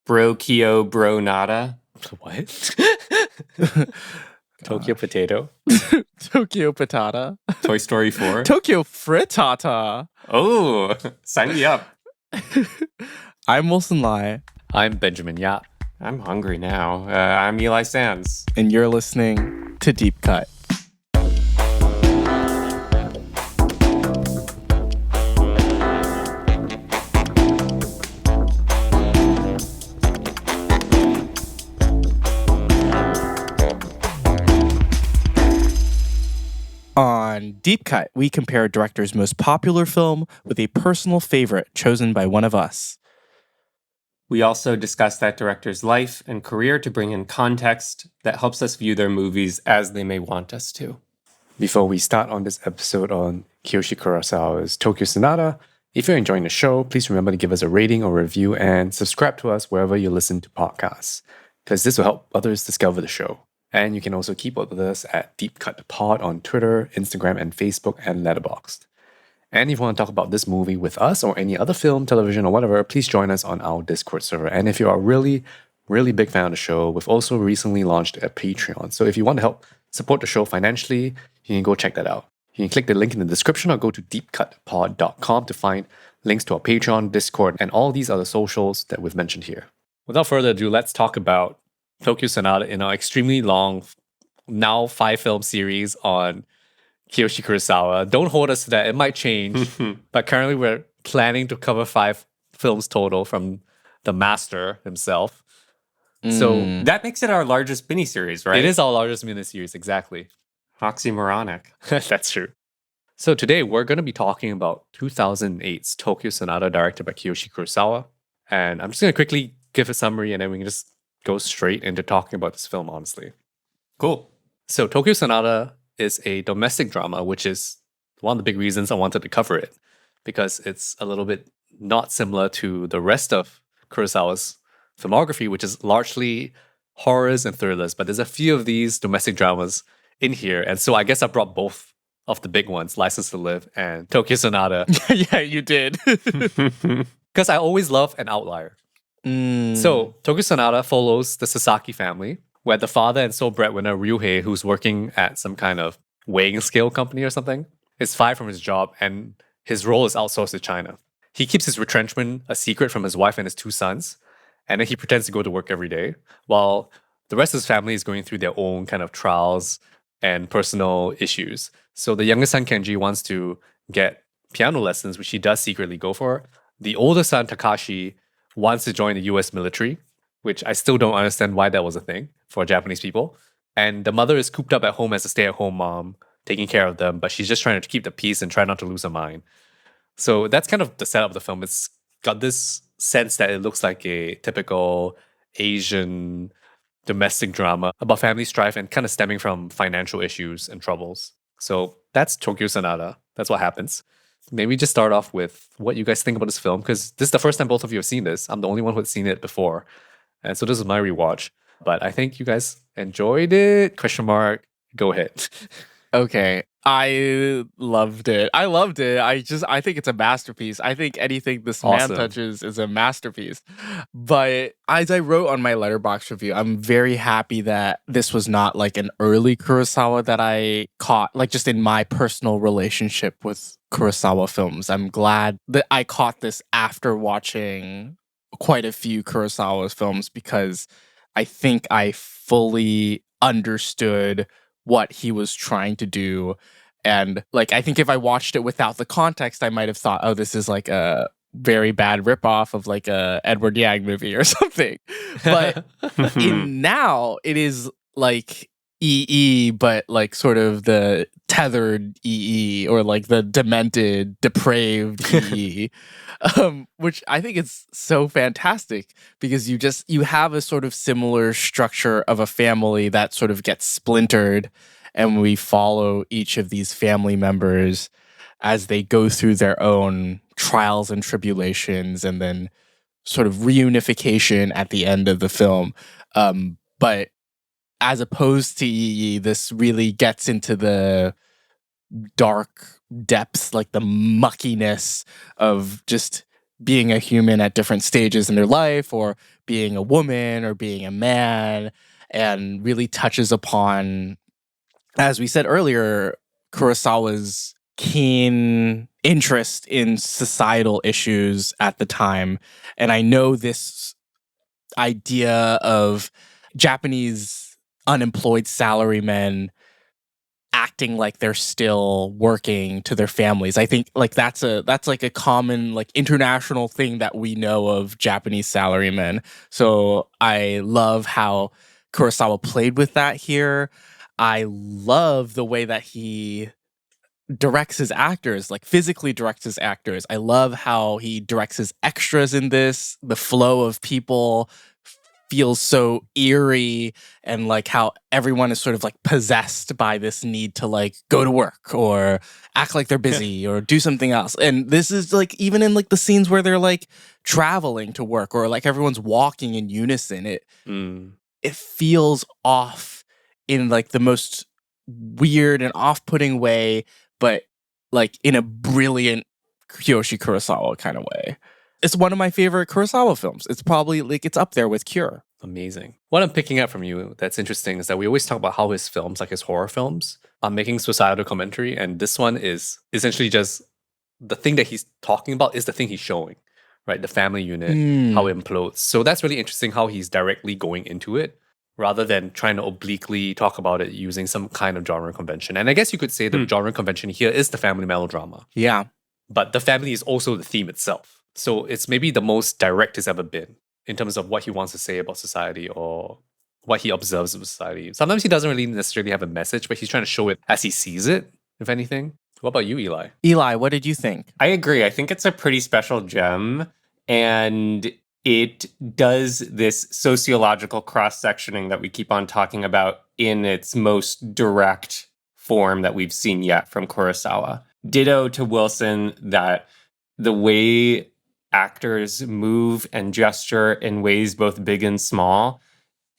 Bro Kyo Bro Nada. What? Tokyo Potato. Tokyo Patata. Toy Story 4. Tokyo Frittata. Oh, sign me up. I'm Wilson Lai. I'm Benjamin Yap. I'm hungry now. I'm Eli Sands. And you're listening to Deep Cut. On Deep Cut, we compare a director's most popular film with a personal favorite chosen by one of us. We also discuss that director's life and career to bring in context that helps us view their movies as they may want us to. Before we start on this episode on Kiyoshi Kurosawa's Tokyo Sonata, if you're enjoying the show, please remember to give us a rating or review and subscribe to us wherever you listen to podcasts, because this will help others discover the show. And you can also keep up with us at Deep Cut Pod on Twitter, Instagram, and Facebook, and Letterboxd. And if you want to talk about this movie with us or any other film, television, or whatever, please join us on our Discord server. And if you are a really big fan of the show, we've also recently launched a Patreon. So if you want to help support the show financially, you can go check that out. You can click the link in the description or go to deepcutpod.com to find links to our Patreon, Discord, and all these other socials that we've mentioned here. Without further ado, let's talk about Tokyo Sonata in our extremely long, now 5-film series on Kiyoshi Kurosawa. Don't hold us to that. It might change. But currently we're planning to cover 5 films total from the master himself. So That makes it our largest miniseries, right? it is our largest miniseries, exactly. Oxymoronic. That's true. So today we're going to be talking about 2008's Tokyo Sonata directed by Kiyoshi Kurosawa. And I'm just going to quickly give a summary and then we can just go straight into talking about this film, honestly. Cool. So Tokyo Sonata is a domestic drama, which is one of the big reasons I wanted to cover it, because it's a little bit not similar to the rest of Kurosawa's filmography, which is largely horrors and thrillers, but there's a few of these domestic dramas in here. And so I guess I brought both of the big ones, License to Live and Tokyo Sonata. Yeah, you did. Because I always love an outlier. So Tokyo Sonata follows the Sasaki family, where the father and sole breadwinner Ryuhei, who's working at some kind of weighing scale company or something, is fired from his job and his role is outsourced to China. He keeps his retrenchment a secret from his wife and his 2 sons, and then he pretends to go to work every day, while the rest of his family is going through their own kind of trials and personal issues. So the youngest son, Kenji, wants to get piano lessons, which he does secretly go for. The older son, Takashi, wants to join the US military, which I still don't understand why that was a thing for Japanese people. And the mother is cooped up at home as a stay-at-home mom, taking care of them, but she's just trying to keep the peace and try not to lose her mind. So that's kind of the setup of the film. It's got this sense that it looks like a typical Asian domestic drama about family strife and kind of stemming from financial issues and troubles. So that's Tokyo Sonata. That's what happens. Maybe just start off with what you guys think about this film, because this is the first time both of you have seen this. I'm the only one who had seen it before. And so this is my rewatch. But I think you guys enjoyed it? Question mark. Go ahead. Okay. I loved it. I think it's a masterpiece. I think anything this Awesome. man touches is a masterpiece. But as I wrote on my Letterboxd review, I'm very happy that this was not like an early Kurosawa that I caught, like just in my personal relationship with Kurosawa films. I'm glad that I caught this after watching quite a few Kurosawa films, because I think I fully understood what he was trying to do. And like, I think if I watched it without the context, I might have thought, oh, this is like a very bad ripoff of like a Edward Yang movie or something. But now it is like EE, but like sort of the tethered EE, or like the demented, depraved EE, which I think is so fantastic, because you have a sort of similar structure of a family that sort of gets splintered, and we follow each of these family members as they go through their own trials and tribulations, and then sort of reunification at the end of the film. But as opposed to EE, this really gets into the dark depths, like the muckiness of just being a human at different stages in their life, or being a woman or being a man, and really touches upon, as we said earlier, Kurosawa's keen interest in societal issues at the time. And I know this idea of Japanese unemployed salarymen acting like they're still working to their families. I think like that's like a common like international thing that we know of Japanese salarymen. So I love how Kurosawa played with that here. I love the way that he directs his actors, like physically directs his actors. I love how he directs his extras in this. The flow of people feels so eerie, and like how everyone is sort of like possessed by this need to like go to work or act like they're busy or do something else. And this is like even in like the scenes where they're like traveling to work or like everyone's walking in unison, it feels off in like the most weird and off-putting way, but like in a brilliant Kiyoshi Kurosawa kind of way. It's one of my favorite Kurosawa films. It's probably like it's up there with Cure. Amazing. What I'm picking up from you that's interesting is that we always talk about how his films, like his horror films, are making societal commentary, and this one is essentially just the thing that he's talking about is the thing he's showing, right? The family unit, how it implodes. So that's really interesting how he's directly going into it rather than trying to obliquely talk about it using some kind of genre convention. And I guess you could say the genre convention here is the family melodrama. Yeah. But the family is also the theme itself. So it's maybe the most direct it's ever been in terms of what he wants to say about society or what he observes of society. Sometimes he doesn't really necessarily have a message, but he's trying to show it as he sees it, if anything. What about you, Eli? Eli, what did you think? I agree. I think it's a pretty special gem, and it does this sociological cross-sectioning that we keep on talking about in its most direct form that we've seen yet from Kurosawa. Ditto to Wilson that the way actors move and gesture in ways both big and small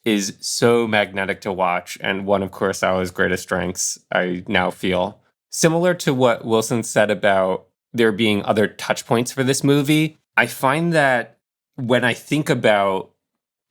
is so magnetic to watch, and one of Kurosawa's greatest strengths, I now feel. Similar to what Wilson said about there being other touch points for this movie, I find that when I think about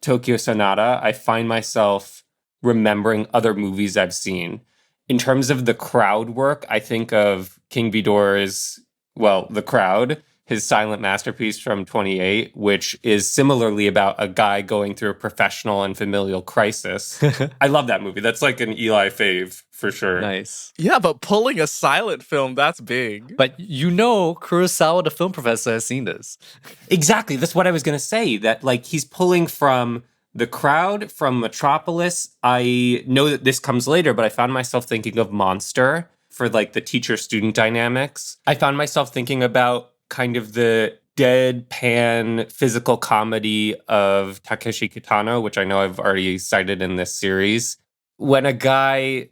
Tokyo Sonata, I find myself remembering other movies I've seen. In terms of the crowd work, I think of King Vidor's, The Crowd, his silent masterpiece from 28, which is similarly about a guy going through a professional and familial crisis. I love that movie. That's like an Eli fave for sure. Nice. Yeah, but pulling a silent film, that's big. But you know Kurosawa, the film professor, has seen this. Exactly. That's what I was going to say, that like he's pulling from The Crowd, from Metropolis. I know that this comes later, but I found myself thinking of Monster for like the teacher-student dynamics. I found myself thinking about kind of the deadpan physical comedy of Takeshi Kitano, which I know I've already cited in this series. When a guy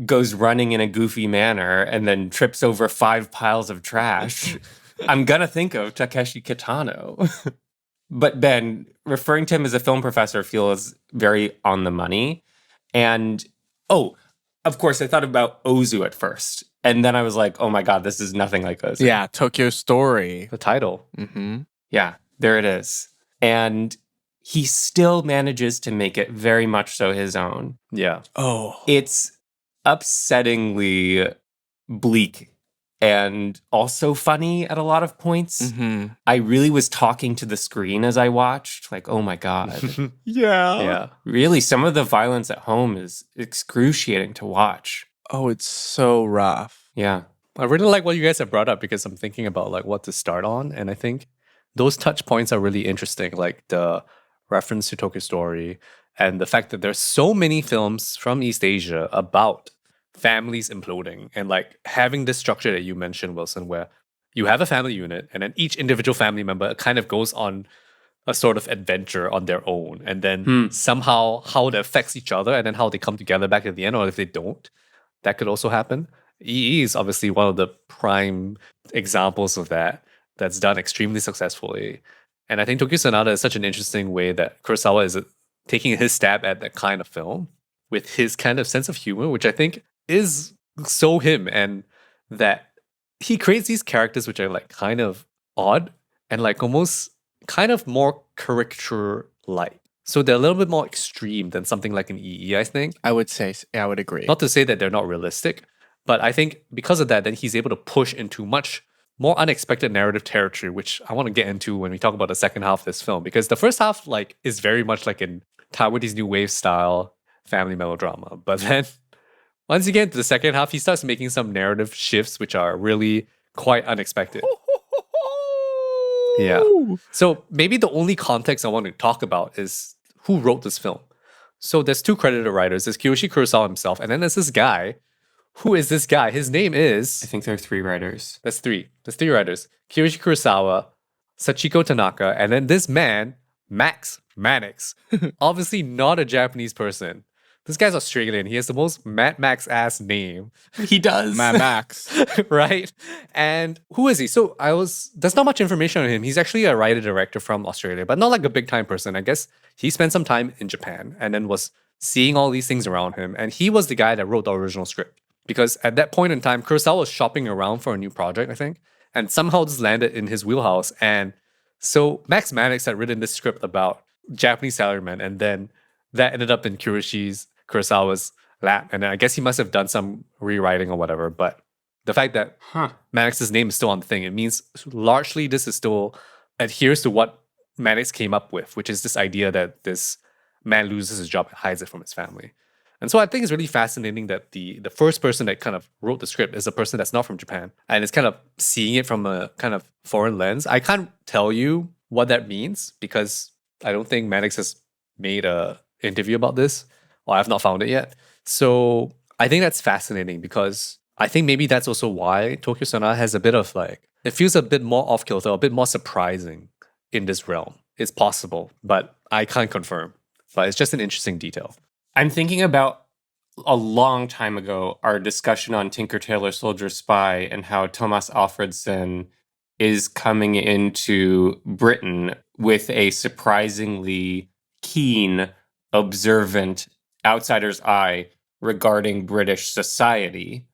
goes running in a goofy manner and then trips over 5 piles of trash, I'm gonna think of Takeshi Kitano. But Ben, referring to him as a film professor feels very on the money. And, of course, I thought about Ozu at first. And then I was like, oh my God, this is nothing like Ozu. Yeah, Tokyo Story. The title. Mm-hmm. Yeah, there it is. And he still manages to make it very much so his own. Yeah. Oh. It's upsettingly bleak and also funny at a lot of points. Mm-hmm. I really was talking to the screen as I watched, like, oh my God. Yeah. Yeah. Really, some of the violence at home is excruciating to watch. Oh, it's so rough. Yeah. I really like what you guys have brought up because I'm thinking about like what to start on. And I think those touch points are really interesting, like the reference to Tokyo Story and the fact that there's so many films from East Asia about families imploding and like having this structure that you mentioned, Wilson, where you have a family unit and then each individual family member kind of goes on a sort of adventure on their own. And then somehow how it affects each other and then how they come together back at the end, or if they don't, that could also happen. EE is obviously one of the prime examples of that that's done extremely successfully. And I think Tokyo Sonata is such an interesting way that Kurosawa is taking his stab at that kind of film with his kind of sense of humor, which I think is so him, and that he creates these characters which are like kind of odd and like almost kind of more caricature-like. So they're a little bit more extreme than something like an EE, I think. I would say, yeah, I would agree. Not to say that they're not realistic, but I think because of that, then he's able to push into much more unexpected narrative territory, which I want to get into when we talk about the second half of this film. Because the first half, like, is very much like in Taiwanese New Wave style family melodrama. But then once you get into the second half, he starts making some narrative shifts which are really quite unexpected. Yeah. So maybe the only context I want to talk about is who wrote this film. So there's two credited writers. There's Kiyoshi Kurosawa himself, and then there's this guy. Who is this guy? His name is... I think there are 3 writers. There's 3. There's 3 writers. Kiyoshi Kurosawa, Sachiko Tanaka, and then this man, Max Mannix. Obviously not a Japanese person. This guy's Australian. He has the most Mad Max-ass name. He does. Mad Max. Right? And who is he? So there's not much information on him. He's actually a writer-director from Australia, but not like a big-time person. I guess he spent some time in Japan and then was seeing all these things around him. And he was the guy that wrote the original script. Because at that point in time, Kurosawa was shopping around for a new project, I think, and somehow this landed in his wheelhouse. And so Max Mannix had written this script about Japanese salarymen, and then that ended up in Kurosawa's lap. And I guess he must have done some rewriting or whatever. But the fact that Mannix's name is still on the thing, it means largely this is still adheres to what Mannix came up with, which is this idea that this man loses his job and hides it from his family. And so I think it's really fascinating that the first person that kind of wrote the script is a person that's not from Japan and is kind of seeing it from a kind of foreign lens. I can't tell you what that means because I don't think Mannix has made a interview about this, or I've not found it yet. So I think that's fascinating because I think maybe that's also why Tokyo Sonata has a bit of like, it feels a bit more off kilter, a bit more surprising in this realm. It's possible, but I can't confirm. But it's just an interesting detail. I'm thinking about a long time ago, our discussion on Tinker Tailor Soldier Spy and how Thomas Alfredson is coming into Britain with a surprisingly keen, observant outsider's eye regarding British society.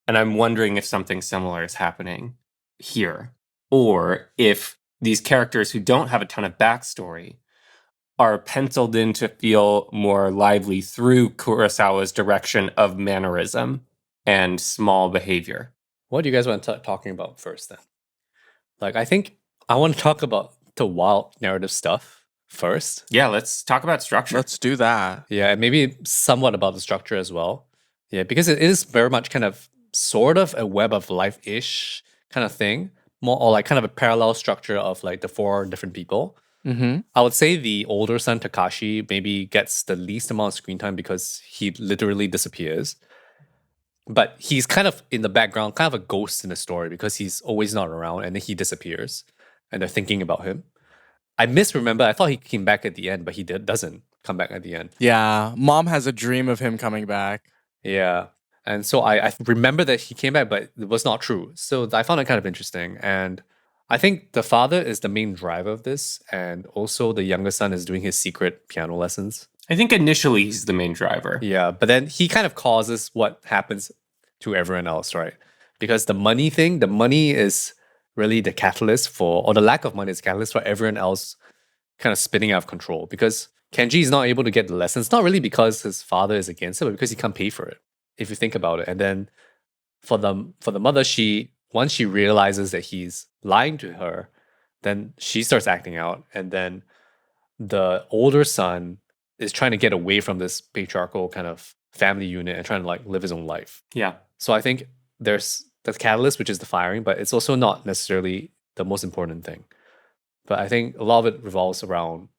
And I'm wondering if something similar is happening here, or if these characters who don't have a ton of backstory are penciled in to feel more lively through Kurosawa's direction of mannerism and small behavior. What do you guys want to talking about first then? Like, I think I want to talk about the wild narrative stuff first. Yeah, let's talk about structure. Let's do that. Yeah, and maybe somewhat about the structure as well. Yeah, because it is very much kind of sort of a web of life-ish kind of thing. More or like kind of a parallel structure of like the 4 different people. Mm-hmm. I would say the older son, Takashi, maybe gets the least amount of screen time because he literally disappears. But he's kind of in the background, kind of a ghost in the story because he's always not around and then he disappears and they're thinking about him. I misremember. I thought he came back at the end, but he doesn't come back at the end. Yeah, mom has a dream of him coming back. Yeah. And so I remember that he came back, but it was not true. So I found it kind of interesting. And I think the father is the main driver of this, and also the younger son is doing his secret piano lessons. I think initially he's the main driver. Yeah, but then he kind of causes what happens to everyone else, right? Because the money is really the catalyst or the lack of money is the catalyst for everyone else kind of spinning out of control. Because Kenji is not able to get the lessons, not really because his father is against it, but because he can't pay for it, if you think about it. And then for the mother, once she realizes that he's lying to her, then she starts acting out. And then the older son is trying to get away from this patriarchal kind of family unit and trying to like live his own life. Yeah. So I think there's the catalyst, which is the firing, but it's also not necessarily the most important thing. But I think a lot of it revolves around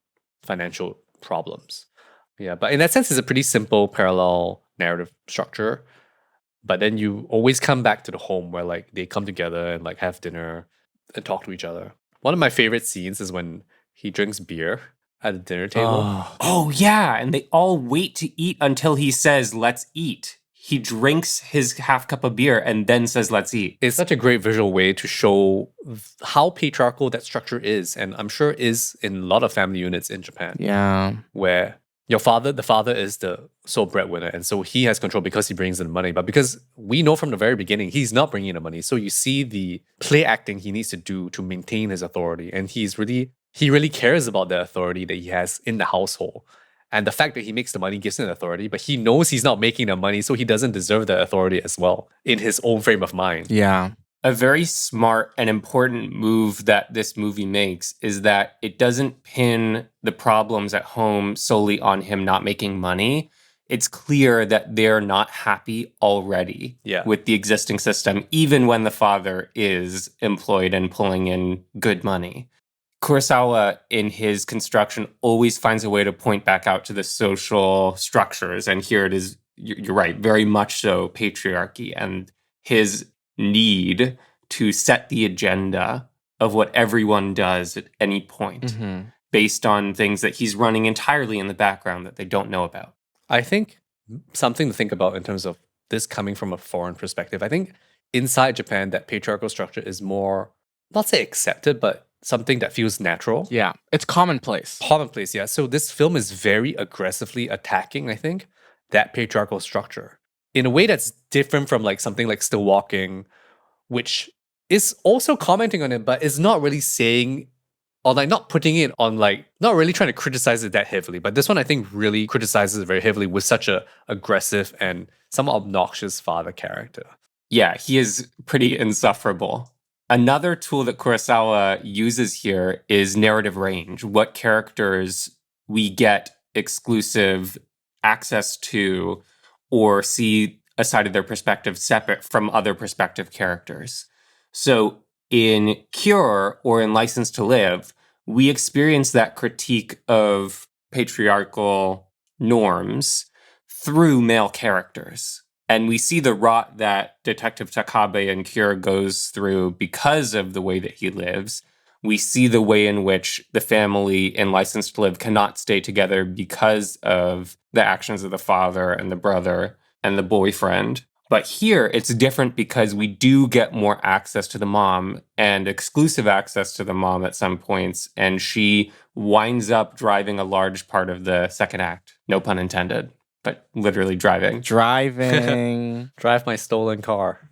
financial problems. Yeah, but in that sense, it's a pretty simple parallel narrative structure. But then you always come back to the home where like they come together and like have dinner and talk to each other. One of my favorite scenes is when he drinks beer at the dinner table. Oh, yeah. And they all wait to eat until he says, let's eat. He drinks his half cup of beer and then says, let's eat. It's such a great visual way to show how patriarchal that structure is. And I'm sure is in a lot of family units in Japan. Yeah. Where the father is the sole breadwinner. And so he has control because he brings in the money. But because we know from the very beginning, he's not bringing in the money. So you see the play acting he needs to do to maintain his authority. And he he really cares about the authority that he has in the household. And the fact that he makes the money gives him the authority, but he knows he's not making the money, so he doesn't deserve the authority as well in his own frame of mind. Yeah. A very smart and important move that this movie makes is that it doesn't pin the problems at home solely on him not making money. It's clear that they're not happy already with the existing system, even when the father is employed and pulling in good money. Kurosawa, in his construction, always finds a way to point back out to the social structures. And here it is, you're right, very much so patriarchy and his need to set the agenda of what everyone does at any point based on things that he's running entirely in the background that they don't know about. I think something to think about in terms of this coming from a foreign perspective. I think inside Japan, that patriarchal structure is more, not say accepted, but something that feels natural. Yeah. It's commonplace. Commonplace, yeah. So this film is very aggressively attacking, I think, that patriarchal structure in a way that's different from like something like Still Walking, which is also commenting on it, but is not really saying, or like not putting it on like, not really trying to criticize it that heavily. But this one I think really criticizes it very heavily with such a aggressive and somewhat obnoxious father character. Yeah, he is pretty insufferable. Another tool that Kurosawa uses here is narrative range. What characters we get exclusive access to or see a side of their perspective separate from other perspective characters. So in Cure or in License to Live, we experience that critique of patriarchal norms through male characters. And we see the rot that Detective Takabe in Cure goes through because of the way that he lives. We see the way in which the family in License to Live cannot stay together because of the actions of the father and the brother and the boyfriend. But here, it's different because we do get more access to the mom and exclusive access to the mom at some points. And she winds up driving a large part of the second act. No pun intended, but literally driving. Drive my stolen car.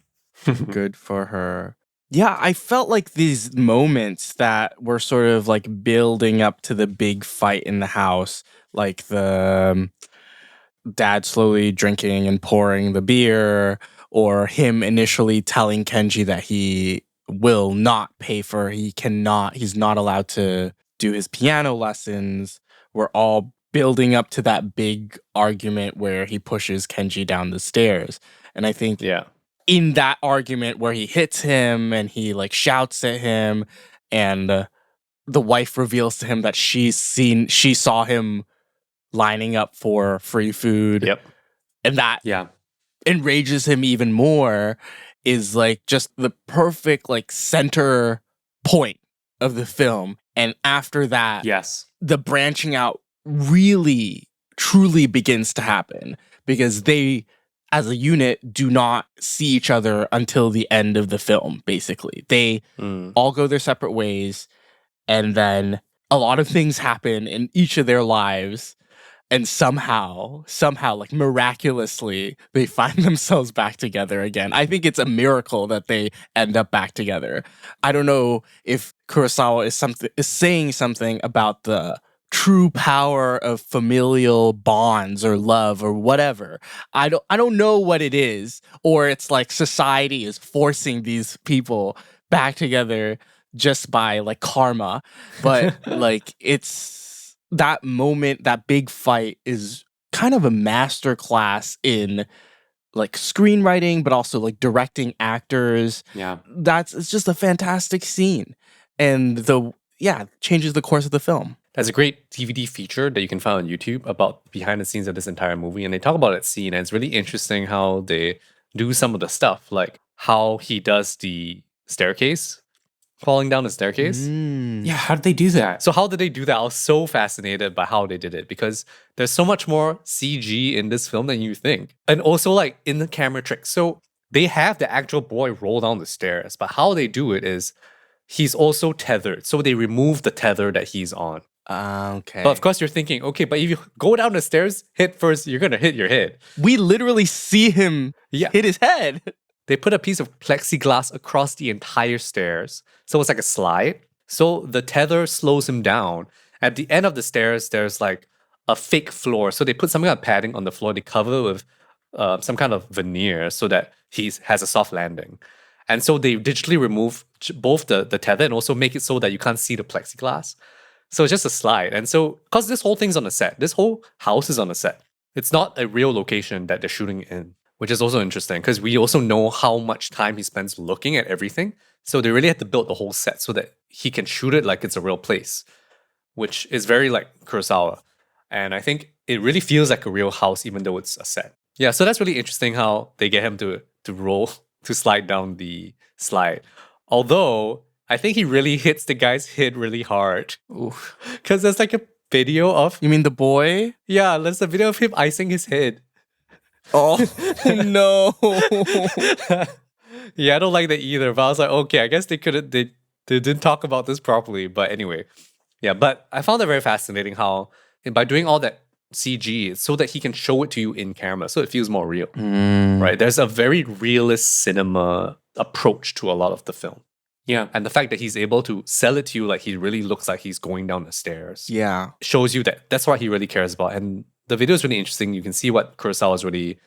Good for her. Yeah, I felt like these moments that were sort of like building up to the big fight in the house, like the dad slowly drinking and pouring the beer, or him initially telling Kenji that he will not pay for, he's not allowed to do his piano lessons. We're all building up to that big argument where he pushes Kenji down the stairs. And I think in that argument where he hits him and he like shouts at him, and the wife reveals to him that she saw him lining up for free food. And that enrages him even more, is like just the perfect like center point of the film. And after that, the branching out really truly begins to happen, because they as a unit do not see each other until the end of the film. Basically, they all go their separate ways, and then a lot of things happen in each of their lives, and somehow like miraculously they find themselves back together again. I think it's a miracle that they end up back together. I don't know if Kurosawa is saying something about the true power of familial bonds or love or whatever. I don't know what it is, or it's like society is forcing these people back together just by like karma. But like it's that moment, that big fight is kind of a masterclass in like screenwriting, but also like directing actors. It's just a fantastic scene, and changes the course of the film. There's a great DVD feature that you can find on YouTube about behind the scenes of this entire movie, and they talk about that scene, and it's really interesting how they do some of the stuff, like how he does the staircase, falling down the staircase. Yeah, how did they do that? So how did they do that? I was so fascinated by how they did it, because there's so much more CG in this film than you think. And also like in the camera trick. So they have the actual boy roll down the stairs, but how they do it is he's also tethered. So they remove the tether that he's on. Okay. But of course you're thinking, okay, but if you go down the stairs, hit first, you're going to hit your head. We literally see him hit his head. They put a piece of plexiglass across the entire stairs. So it's like a slide. So the tether slows him down. At the end of the stairs, there's like a fake floor. So they put some kind of padding on the floor. They cover with some kind of veneer so that he has a soft landing. And so they digitally remove both the tether and also make it so that you can't see the plexiglass. So it's just a slide. And so, because this whole thing's on a set, this whole house is on a set. It's not a real location that they're shooting in, which is also interesting because we also know how much time he spends looking at everything. So they really had to build the whole set so that he can shoot it like it's a real place, which is very like Kurosawa. And I think it really feels like a real house, even though it's a set. Yeah, so that's really interesting how they get him to roll, to slide down the slide. Although, I think he really hits the guy's head really hard. Because there's like a video of... You mean the boy? Yeah, there's a video of him icing his head. Oh, no. Yeah, I don't like that either. But I was like, okay, I guess they didn't talk about this properly. But anyway, yeah, but I found it very fascinating how by doing all that CG, it's so that he can show it to you in camera, so it feels more real. Right? There's a very realist cinema approach to a lot of the film. Yeah. And the fact that he's able to sell it to you like he really looks like he's going down the stairs. Yeah. Shows you that that's what he really cares about. And the video is really interesting. You can see what Kurosawa is really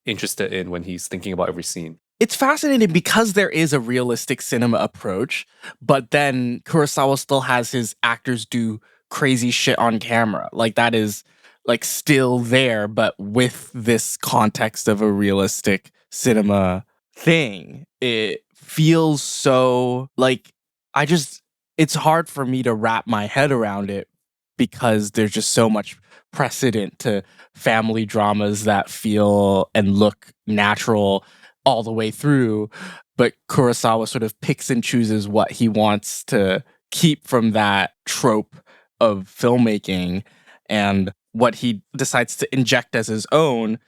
interested in when he's thinking about every scene. It's fascinating because there is a realistic cinema approach, but then Kurosawa still has his actors do crazy shit on camera. Like that is like still there, but with this context of a realistic cinema thing. It feels so like it's hard for me to wrap my head around it because there's just so much precedent to family dramas that feel and look natural all the way through, but Kurosawa sort of picks and chooses what he wants to keep from that trope of filmmaking and what he decides to inject as his own.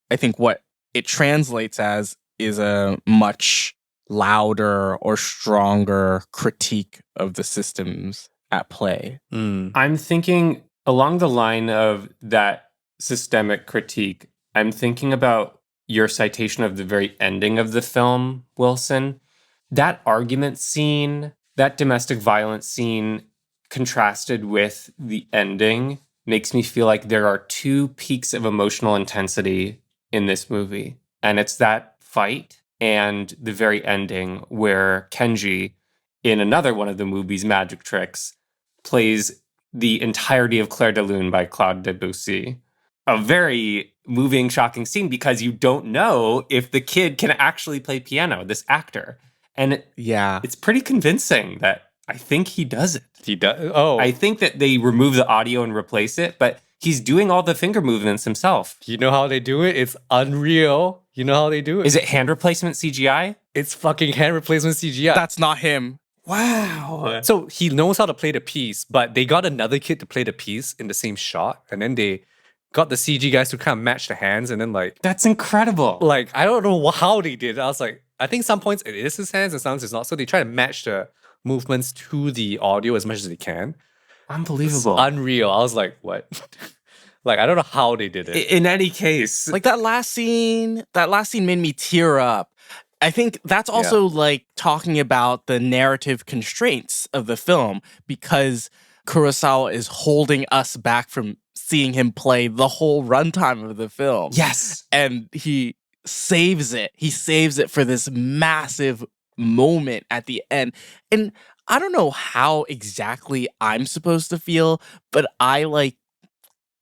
I think what it translates as is a much louder or stronger critique of the systems at play. I'm thinking along the line of that systemic critique, I'm thinking about your citation of the very ending of the film, Wilson. That argument scene, that domestic violence scene contrasted with the ending makes me feel like there are two peaks of emotional intensity in this movie. And it's that fight and the very ending where Kenji, in another one of the movie's magic tricks, plays the entirety of Clair de Lune by Claude Debussy. A very moving, shocking scene because you don't know if the kid can actually play piano, this actor. And it's pretty convincing that I think he does it. He does? Oh. I think that they remove the audio and replace it, but he's doing all the finger movements himself. You know how they do it? It's unreal. You know how they do it? Is it hand replacement CGI? It's fucking hand replacement CGI. That's not him. Wow. So he knows how to play the piece, but they got another kid to play the piece in the same shot, and then they got the CG guys to kind of match the hands, and then like... That's incredible. Like, I don't know how they did it. I was like, I think some points it is his hands and sometimes it's not. So they try to match the movements to the audio as much as they can. Unbelievable. It's unreal. I was like, what? Like, I don't know how they did it. In any case. Like that last scene made me tear up. I think that's also like talking about the narrative constraints of the film because Kurosawa is holding us back from seeing him play the whole runtime of the film. Yes. And he saves it. He saves it for this massive moment at the end. And I don't know how exactly I'm supposed to feel, but I like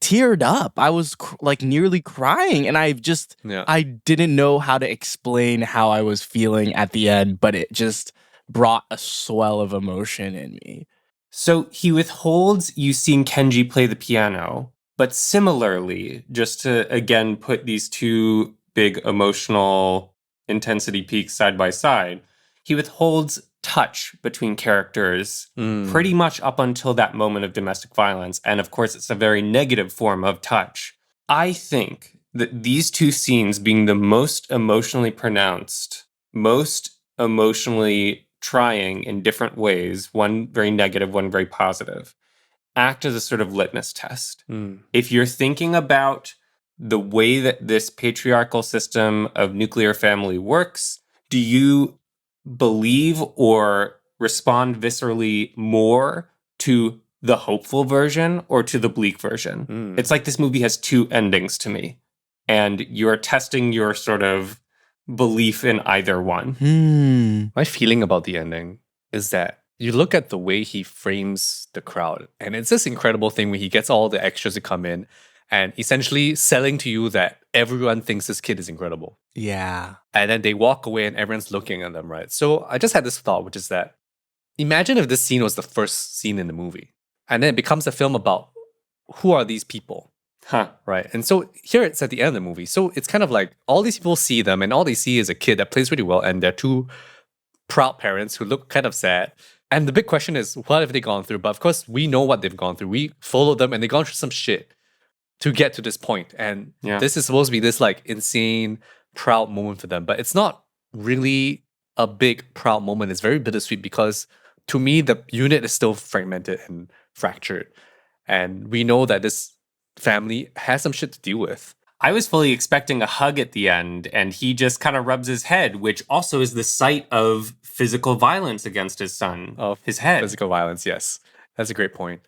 teared up. I was like nearly crying, and I didn't know how to explain how I was feeling at the end, but it just brought a swell of emotion in me. So he withholds you seeing Kenji play the piano, but similarly, just to again put these two big emotional intensity peaks side by side, he withholds touch between characters pretty much up until that moment of domestic violence. And of course, it's a very negative form of touch. I think that these two scenes being the most emotionally pronounced, most emotionally trying in different ways, one very negative, one very positive, act as a sort of litmus test. If you're thinking about the way that this patriarchal system of nuclear family works, do you believe or respond viscerally more to the hopeful version or to the bleak version. It's like this movie has two endings to me, and you're testing your sort of belief in either one. My feeling about the ending is that you look at the way he frames the crowd, and it's this incredible thing where he gets all the extras to come in and essentially selling to you that everyone thinks this kid is incredible. Yeah. And then they walk away and everyone's looking at them, right? So I just had this thought, which is that imagine if this scene was the first scene in the movie, and then it becomes a film about who are these people, right? And so here it's at the end of the movie. So it's kind of like all these people see them, and all they see is a kid that plays really well, and they're two proud parents who look kind of sad. And the big question is, what have they gone through? But of course, we know what they've gone through. We followed them, and they've gone through some shit to get to this point. And this is supposed to be this like insane, proud moment for them. But it's not really a big, proud moment. It's very bittersweet because to me, the unit is still fragmented and fractured. And we know that this family has some shit to deal with. I was fully expecting a hug at the end, and he just kind of rubs his head, which also is the site of physical violence against his son. His head. Physical violence, yes. That's a great point.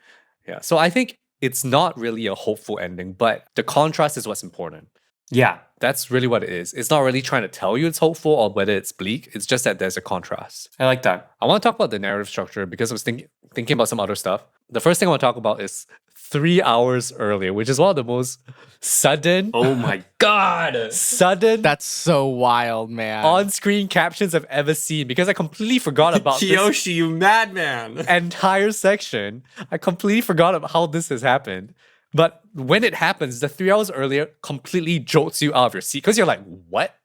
Yeah. So I think it's not really a hopeful ending, but the contrast is what's important. Yeah. That's really what it is. It's not really trying to tell you it's hopeful or whether it's bleak. It's just that there's a contrast. I like that. I want to talk about the narrative structure because I was thinking about some other stuff. The first thing I want to talk about is 3 hours earlier, which is one of the most sudden. Oh my God. Sudden. That's so wild, man. On-screen captions I've ever seen because I completely forgot about Kiyoshi, you madman. entire section. I completely forgot about how this has happened. But when it happens, the 3 hours earlier completely jolts you out of your seat because you're like, what?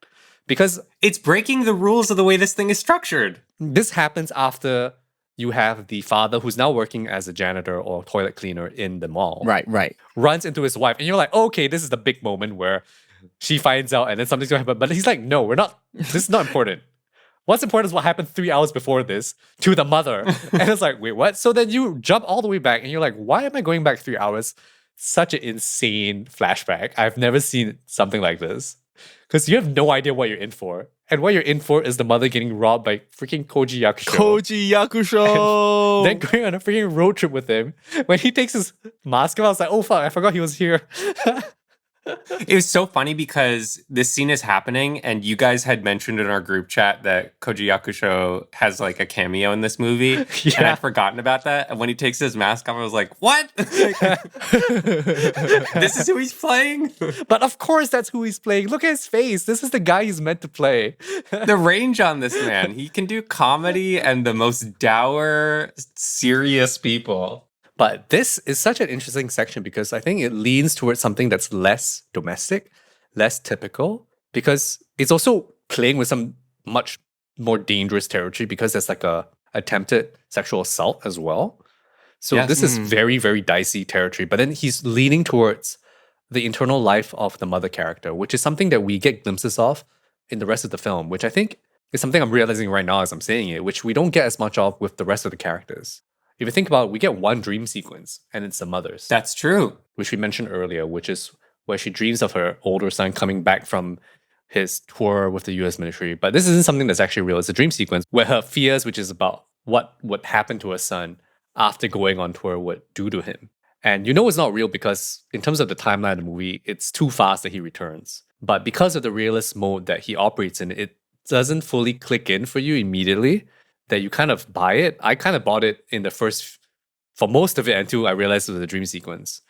Because it's breaking the rules of the way this thing is structured. This happens after you have the father who's now working as a janitor or toilet cleaner in the mall. Right. Runs into his wife, and you're like, okay, this is the big moment where she finds out and then something's gonna happen. But he's like, no, we're not. This is not important. What's important is what happened 3 hours before this to the mother. And it's like, wait, what? So then you jump all the way back and you're like, why am I going back 3 hours? Such an insane flashback. I've never seen something like this. Because you have no idea what you're in for. And what you're in for is the mother getting robbed by freaking Koji Yakusho. Koji Yakusho! Then going on a freaking road trip with him. When he takes his mask off, I was like, oh fuck, I forgot he was here. It was so funny because this scene is happening, and you guys had mentioned in our group chat that Koji Yakusho has like a cameo in this movie. Yeah. And I'd forgotten about that. And when he takes his mask off, I was like, what? This is who he's playing? But of course that's who he's playing. Look at his face. This is the guy he's meant to play. The range on this man. He can do comedy and the most dour, serious people. But this is such an interesting section because I think it leans towards something that's less domestic, less typical, because it's also playing with some much more dangerous territory because there's like a attempted sexual assault as well. So this is very, very dicey territory. But then he's leaning towards the internal life of the mother character, which is something that we get glimpses of in the rest of the film, which I think is something I'm realizing right now as I'm saying it, which we don't get as much of with the rest of the characters. If you think about it, we get one dream sequence, and it's the mother's. That's true. Which we mentioned earlier, which is where she dreams of her older son coming back from his tour with the US military. But this isn't something that's actually real. It's a dream sequence where her fears, which is about what would happen to her son after going on tour, would do to him. And you know it's not real because in terms of the timeline of the movie, it's too fast that he returns. But because of the realist mode that he operates in, it doesn't fully click in for you immediately. That you kind of buy it. I kind of bought it for most of it until I realized it was a dream sequence.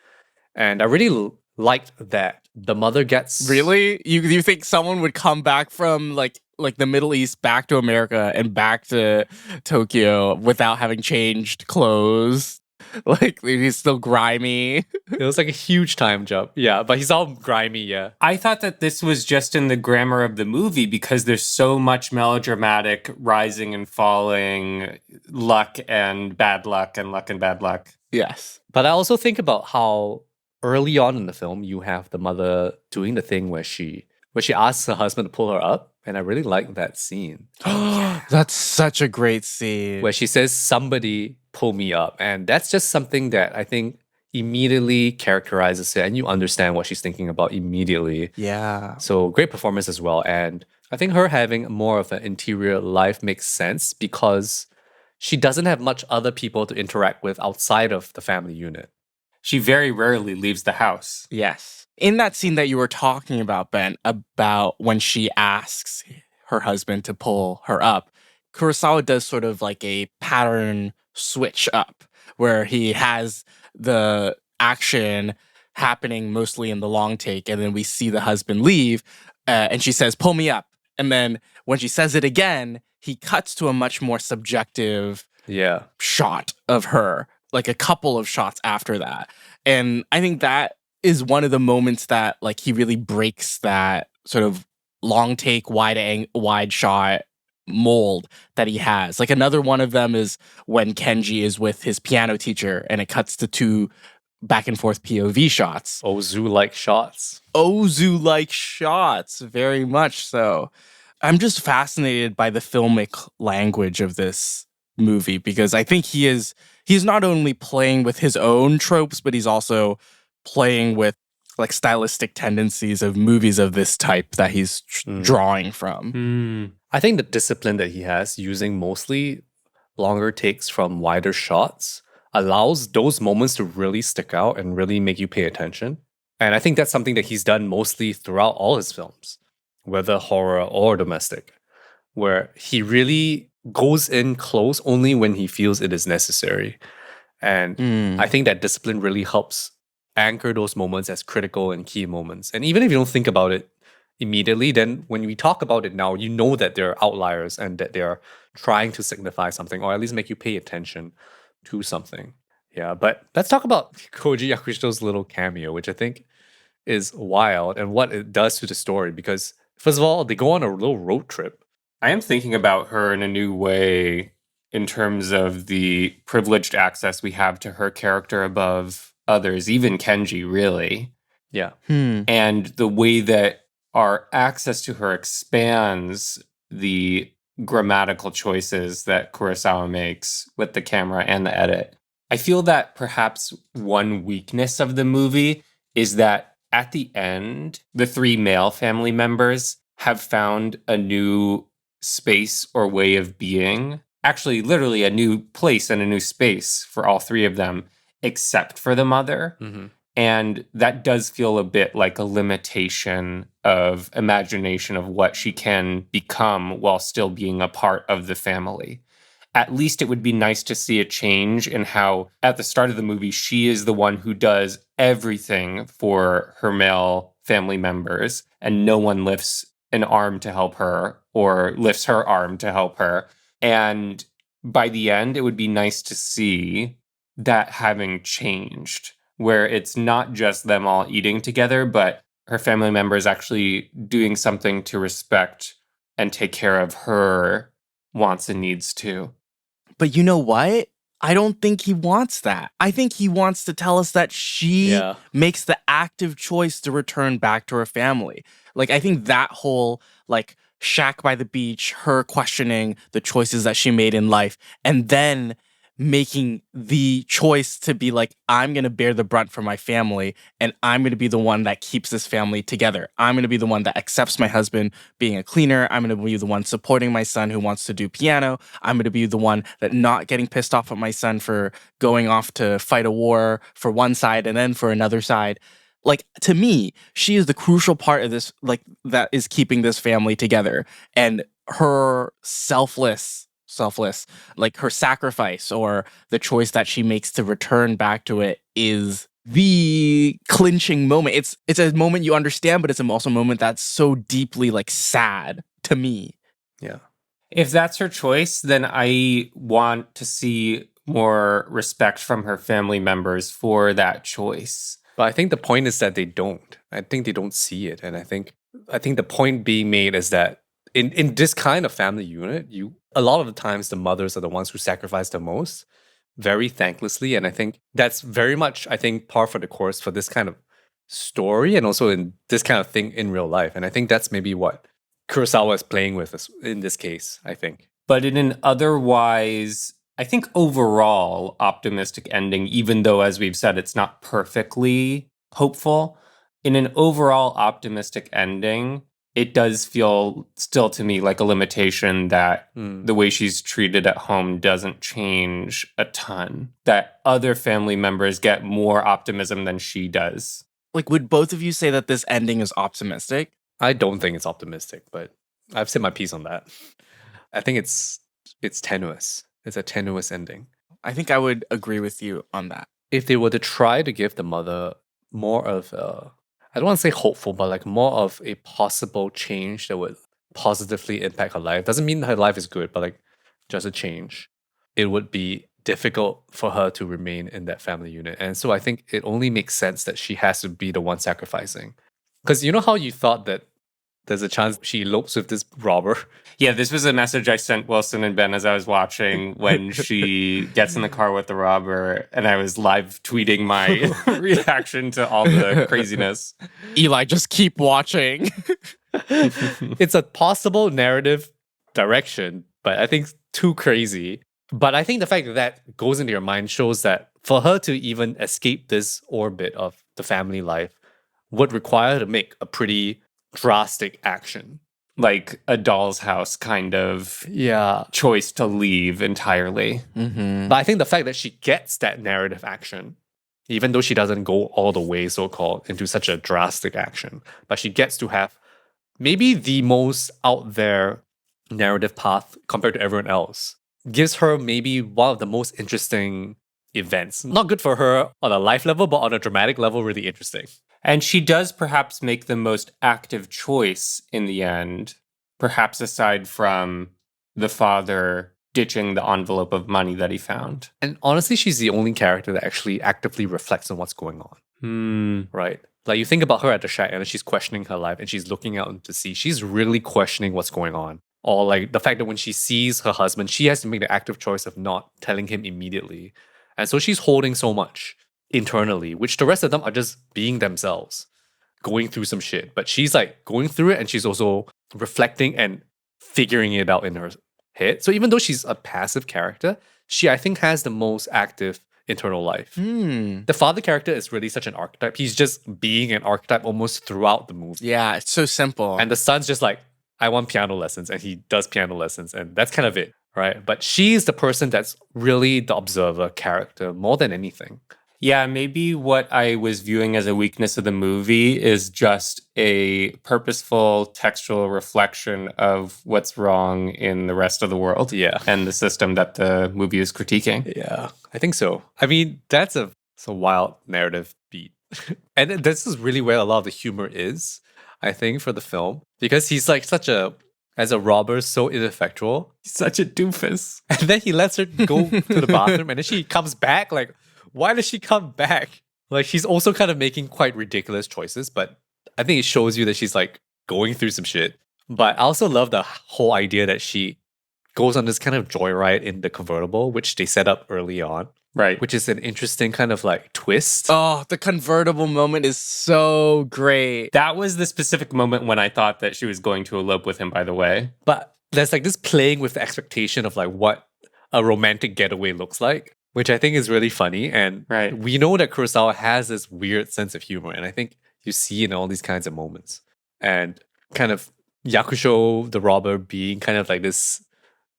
And I really liked that the mother gets... Really? You think someone would come back from like the Middle East back to America and back to Tokyo without having changed clothes? Like, he's still grimy. It was like a huge time jump. Yeah, but he's all grimy, yeah. I thought that this was just in the grammar of the movie because there's so much melodramatic rising and falling, luck and bad luck and luck and bad luck. Yes. But I also think about how early on in the film, you have the mother doing the thing where she asks her husband to pull her up. And I really like that scene. That's such a great scene. Where she says, somebody pull me up. And that's just something that I think immediately characterizes it. And you understand what she's thinking about immediately. Yeah. So great performance as well. And I think her having more of an interior life makes sense because she doesn't have much other people to interact with outside of the family unit. She very rarely leaves the house. Yes. In that scene that you were talking about, Ben, about when she asks her husband to pull her up, Kurosawa does sort of like a pattern switch up where he has the action happening mostly in the long take, and then we see the husband leave, and she says, "Pull me up." And then when she says it again, he cuts to a much more subjective Yeah. shot of her, like a couple of shots after that. And I think that is one of the moments that like he really breaks that sort of long take wide shot mold that he has. Like another one of them is when Kenji is with his piano teacher and it cuts to two back and forth POV shots. Ozu-like shots. Ozu-like shots, very much so. I'm just fascinated by the filmic language of this movie because I think he's not only playing with his own tropes, but he's also playing with like stylistic tendencies of movies of this type that he's drawing from. I think the discipline that he has using mostly longer takes from wider shots allows those moments to really stick out and really make you pay attention. And I think that's something that he's done mostly throughout all his films, whether horror or domestic, where he really goes in close only when he feels it is necessary. And I think that discipline really helps anchor those moments as critical and key moments. And even if you don't think about it immediately, then when we talk about it now, you know that they're outliers and that they're trying to signify something or at least make you pay attention to something. Yeah, but let's talk about Koji Yakushito's little cameo, which I think is wild and what it does to the story. Because first of all, they go on a little road trip. I am thinking about her in a new way in terms of the privileged access we have to her character above others, even Kenji, really. Yeah. And the way that our access to her expands the grammatical choices that Kurosawa makes with the camera and the edit. I feel that perhaps one weakness of the movie is that at the end, the three male family members have found a new space or way of being. Actually, literally a new place and a new space for all three of them, except for the mother. And that does feel a bit like a limitation of imagination of what she can become while still being a part of the family. At least it would be nice to see a change in how, at the start of the movie, she is the one who does everything for her male family members, and no one lifts an arm to help her or lifts her arm to help her. And by the end, it would be nice to see that having changed, where it's not just them all eating together, but her family members actually doing something to respect and take care of her wants and needs too. But you know what? I don't think he wants that. I think he wants to tell us that she makes the active choice to return back to her family. Like, I think that whole, like, shack by the beach, her questioning the choices that she made in life, and then making the choice to be like, I'm going to bear the brunt for my family, and I'm going to be the one that keeps this family together. I'm going to be the one that accepts my husband being a cleaner. I'm going to be the one supporting my son who wants to do piano. I'm going to be the one that not getting pissed off at my son for going off to fight a war for one side and then for another side. Like, to me, she is the crucial part of this, like, that is keeping this family together. And her selfless, like her sacrifice or the choice that she makes to return back to it is the clinching moment. It's a moment you understand, but it's also a moment that's so deeply like sad to me. Yeah. If that's her choice, then I want to see more respect from her family members for that choice. But I think the point is that they don't. I think they don't see it. And I think the point being made is that in this kind of family unit, a lot of the times the mothers are the ones who sacrifice the most, very thanklessly. And I think that's very much, par for the course for this kind of story and also in this kind of thing in real life. And I think that's maybe what Kurosawa is playing with in this case, I think. But in an otherwise, I think overall optimistic ending, even though, as we've said, it's not perfectly hopeful, in an overall optimistic ending, it does feel still to me like a limitation that the way she's treated at home doesn't change a ton. That other family members get more optimism than she does. Like, would both of you say that this ending is optimistic? I don't think it's optimistic, but I've said my piece on that. I think it's tenuous. It's a tenuous ending. I think I would agree with you on that. If they were to try to give the mother more of a, I don't want to say hopeful, but like more of a possible change that would positively impact her life. Doesn't mean her life is good, but like just a change. It would be difficult for her to remain in that family unit. And so I think it only makes sense that she has to be the one sacrificing. Because you know how you thought that there's a chance she elopes with this robber? Yeah, this was a message I sent Wilson and Ben as I was watching when she gets in the car with the robber, and I was live tweeting my reaction to all the craziness. Eli, just keep watching. It's a possible narrative direction, but I think too crazy. But I think the fact that that goes into your mind shows that for her to even escape this orbit of the family life would require her to make a pretty drastic action. Like a doll's house kind of choice to leave entirely. But I think the fact that she gets that narrative action, even though she doesn't go all the way, so-called, into such a drastic action, but she gets to have maybe the most out there narrative path compared to everyone else, gives her maybe one of the most interesting events. Not good for her on a life level, but on a dramatic level, really interesting. And she does perhaps make the most active choice in the end, perhaps aside from the father ditching the envelope of money that he found. And honestly, she's the only character that actually actively reflects on what's going on. Right? Like you think about her at the shack and she's questioning her life and she's looking out into sea. She's really questioning what's going on. Or like the fact that when she sees her husband, she has to make the active choice of not telling him immediately. And so she's holding so much internally, which the rest of them are just being themselves, going through some shit. But she's like going through it and she's also reflecting and figuring it out in her head. So even though she's a passive character, she, I think, has the most active internal life. The father character is really such an archetype. He's just being an archetype almost throughout the movie. Yeah, it's so simple. And the son's just like, I want piano lessons, and he does piano lessons, and that's kind of it, right? But she's the person that's really the observer character more than anything. Yeah, maybe what I was viewing as a weakness of the movie is just a purposeful textual reflection of what's wrong in the rest of the world. Yeah. And the system that the movie is critiquing. Yeah, I think so. I mean, that's a wild narrative beat. And this is really where a lot of the humor is, I think, for the film. Because he's like as a robber, so ineffectual. He's such a doofus. And then he lets her go to the bathroom and then she comes back. Like, why does she come back? Like, she's also kind of making quite ridiculous choices, but I think it shows you that she's like going through some shit. But I also love the whole idea that she goes on this kind of joyride in the convertible, which they set up early on. Right. Which is an interesting kind of like twist. Oh, the convertible moment is so great. That was the specific moment when I thought that she was going to elope with him, by the way. But there's like this playing with the expectation of like what a romantic getaway looks like, which I think is really funny. And we know that Kurosawa has this weird sense of humor. And I think you see in all these kinds of moments. And kind of Yakusho, the robber, being kind of like this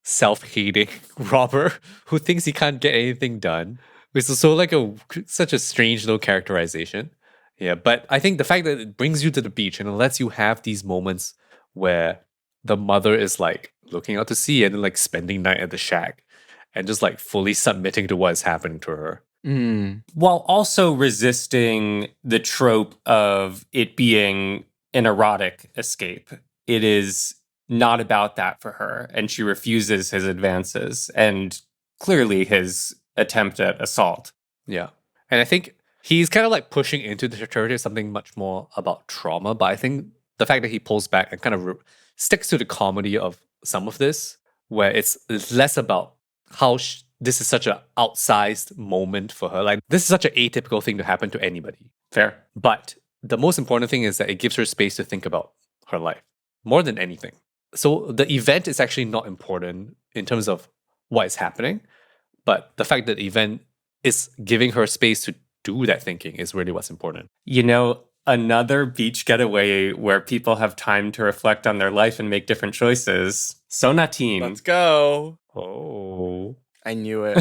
self-hating robber who thinks he can't get anything done. Which is so like such a strange little characterization. Yeah, but I think the fact that it brings you to the beach and it lets you have these moments where the mother is like looking out to sea and then like spending night at the shack and just like fully submitting to what is happening to her. While also resisting the trope of it being an erotic escape. It is not about that for her, and she refuses his advances and clearly his attempt at assault. Yeah. And I think he's kind of like pushing into the territory of something much more about trauma, but I think the fact that he pulls back and kind of sticks to the comedy of some of this, where it's less about how this is such an outsized moment for her. Like, this is such an atypical thing to happen to anybody. Fair. But the most important thing is that it gives her space to think about her life more than anything. So the event is actually not important in terms of what is happening, but the fact that the event is giving her space to do that thinking is really what's important. You know, another beach getaway where people have time to reflect on their life and make different choices. Sonatine. Let's go. Oh. I knew it.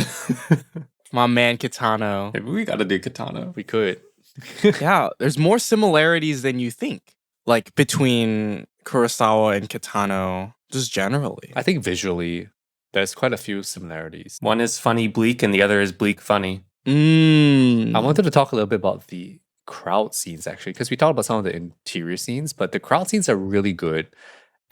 My man Kitano. Maybe we gotta do Katana. We could. Yeah, there's more similarities than you think. Like between Kurosawa and Kitano, just generally. I think visually, there's quite a few similarities. One is funny bleak and the other is bleak funny. Mm. I wanted to talk a little bit about the crowd scenes actually, because we talked about some of the interior scenes, but the crowd scenes are really good.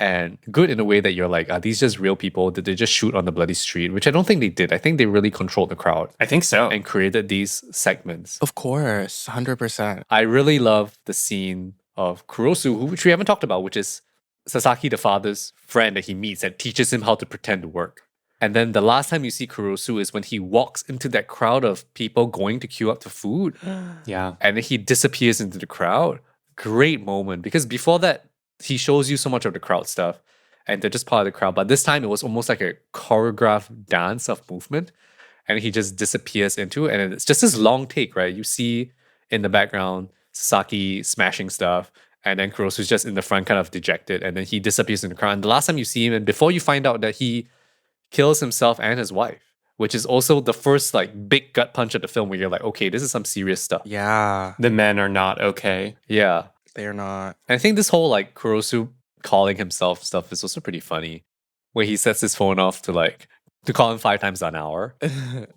And good in a way that you're like, are these just real people? Did they just shoot on the bloody street? Which I don't think they did. I think they really controlled the crowd I think so. and created these segments. Of course, 100%. I really love the scene of Kurosu, which we haven't talked about, which is Sasaki, the father's friend that he meets that teaches him how to pretend to work. And then the last time you see Kurosu is when he walks into that crowd of people going to queue up for food. Yeah. And then he disappears into the crowd. Great moment. Because before that, he shows you so much of the crowd stuff and they're just part of the crowd. But this time it was almost like a choreographed dance of movement and he just disappears into it. And it's just this long take, right? You see in the background Sasaki smashing stuff and then Kurosu's just in the front kind of dejected and then he disappears in the crowd. And the last time you see him and before you find out that he kills himself and his wife, which is also the first like big gut punch of the film where you're like, okay, this is some serious stuff. Yeah, The men are not okay. Yeah. they're not. And I think this whole like Kurosu calling himself stuff is also pretty funny. Where he sets his phone off to call him 5 times an hour.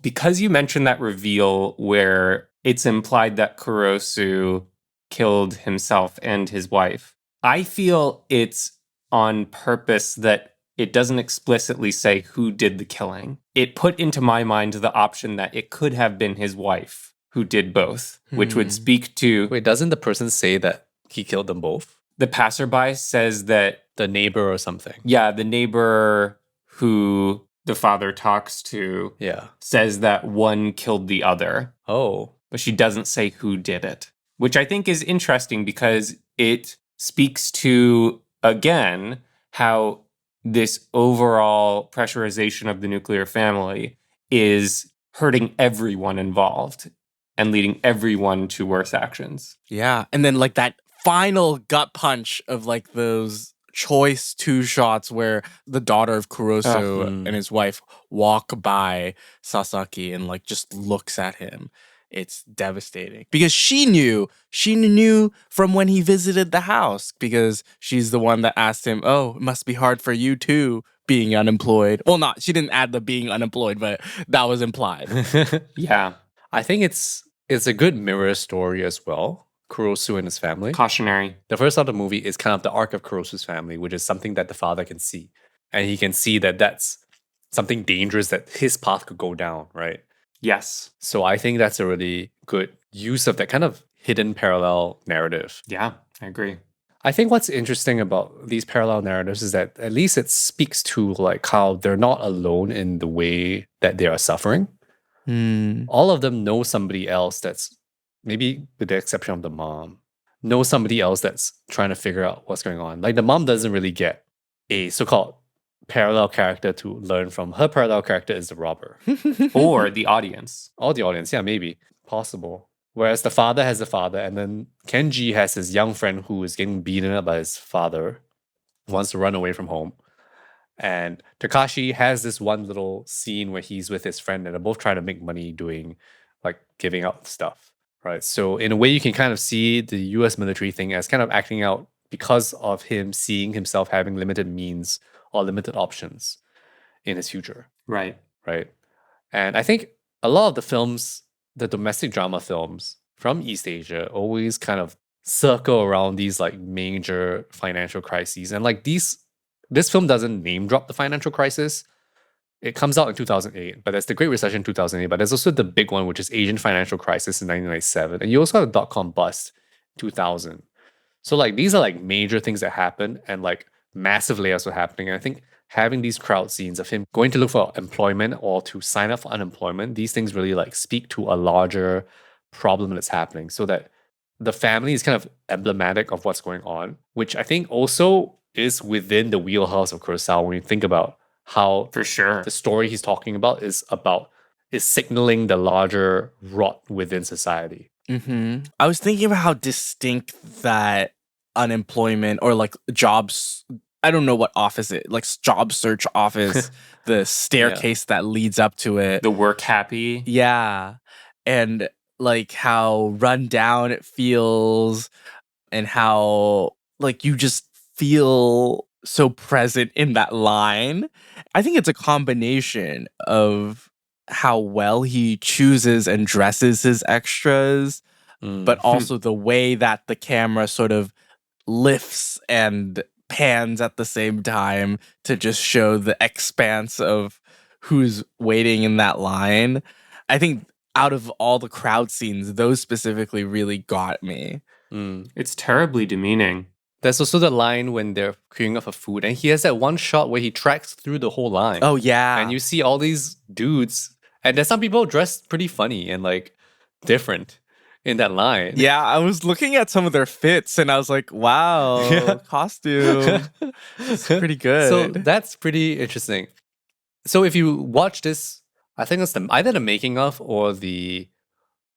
Because you mentioned that reveal where it's implied that Kurosu killed himself and his wife, I feel it's on purpose that it doesn't explicitly say who did the killing. It put into my mind the option that it could have been his wife who did both, which would speak to Wait, doesn't the person say that he killed them both? the passerby says that, The neighbor or something. yeah, the neighbor who the father talks to Yeah. says that one killed the other, Oh. but she doesn't say who did it, which I think is interesting because it speaks to, again, how this overall pressurization of the nuclear family is hurting everyone involved and leading everyone to worse actions. Yeah, and then like that final gut punch of like those choice 2 shots where the daughter of Kurosu and his wife walk by Sasaki and like just looks at him. It's devastating because she knew from when he visited the house because she's the one that asked him, "Oh, it must be hard for you too being unemployed." Well, not she didn't add the being unemployed, but that was implied. Yeah. I think it's a good mirror story as well. Kurosu and his family. Cautionary. The first half of the movie is kind of the arc of Kurosu's family, which is something that the father can see. And he can see that that's something dangerous that his path could go down, right? Yes. So I think that's a really good use of that kind of hidden parallel narrative. Yeah, I agree. I think what's interesting about these parallel narratives is that at least it speaks to like how they're not alone in the way that they are suffering. All of them know somebody else that's, maybe with the exception of the mom, know somebody else that's trying to figure out what's going on. Like the mom doesn't really get a so-called parallel character to learn from. Her parallel character is the robber. Or the audience. Or the audience, yeah, maybe. Possible. Whereas the father has the father, and then Kenji has his young friend who is getting beaten up by his father, wants to run away from home. And Takashi has this one little scene where he's with his friend and they're both trying to make money doing, like, giving out stuff, right? So in a way, you can kind of see the US military thing as kind of acting out because of him seeing himself having limited means or limited options in his future, Right. right? And I think a lot of the films, the domestic drama films from East Asia, always kind of circle around these like major financial crises. And like this film doesn't name drop the financial crisis. It comes out in 2008, but there's the Great Recession in 2008, but there's also the big one, which is Asian financial crisis in 1997. And you also have a dot-com bust in 2000. So like these are like major things that happen and like massive layoffs were happening. And I think having these crowd scenes of him going to look for employment or to sign up for unemployment, these things really like speak to a larger problem that's happening, so that the family is kind of emblematic of what's going on, which I think also is within the wheelhouse of Kurosawa when you think about how For sure. the story he's talking about is signaling the larger rot within society. I was thinking about how distinct that unemployment or like jobs. I don't know what office it like job search office, the staircase that leads up to it. The work happy. Yeah. And like how run down it feels and how like you just feel so present in that line. I think it's a combination of how well he chooses and dresses his extras, but also the way that the camera sort of lifts and pans at the same time to just show the expanse of who's waiting in that line. I think out of all the crowd scenes, those specifically really got me. It's terribly demeaning. There's also the line when they're queuing up for food, and he has that one shot where he tracks through the whole line. Oh, yeah. And you see all these dudes, and there's some people dressed pretty funny and like different in that line. Yeah, I was looking at some of their fits and I was like, wow, costume. It's pretty good. So that's pretty interesting. So if you watch this, I think it's either the making of or the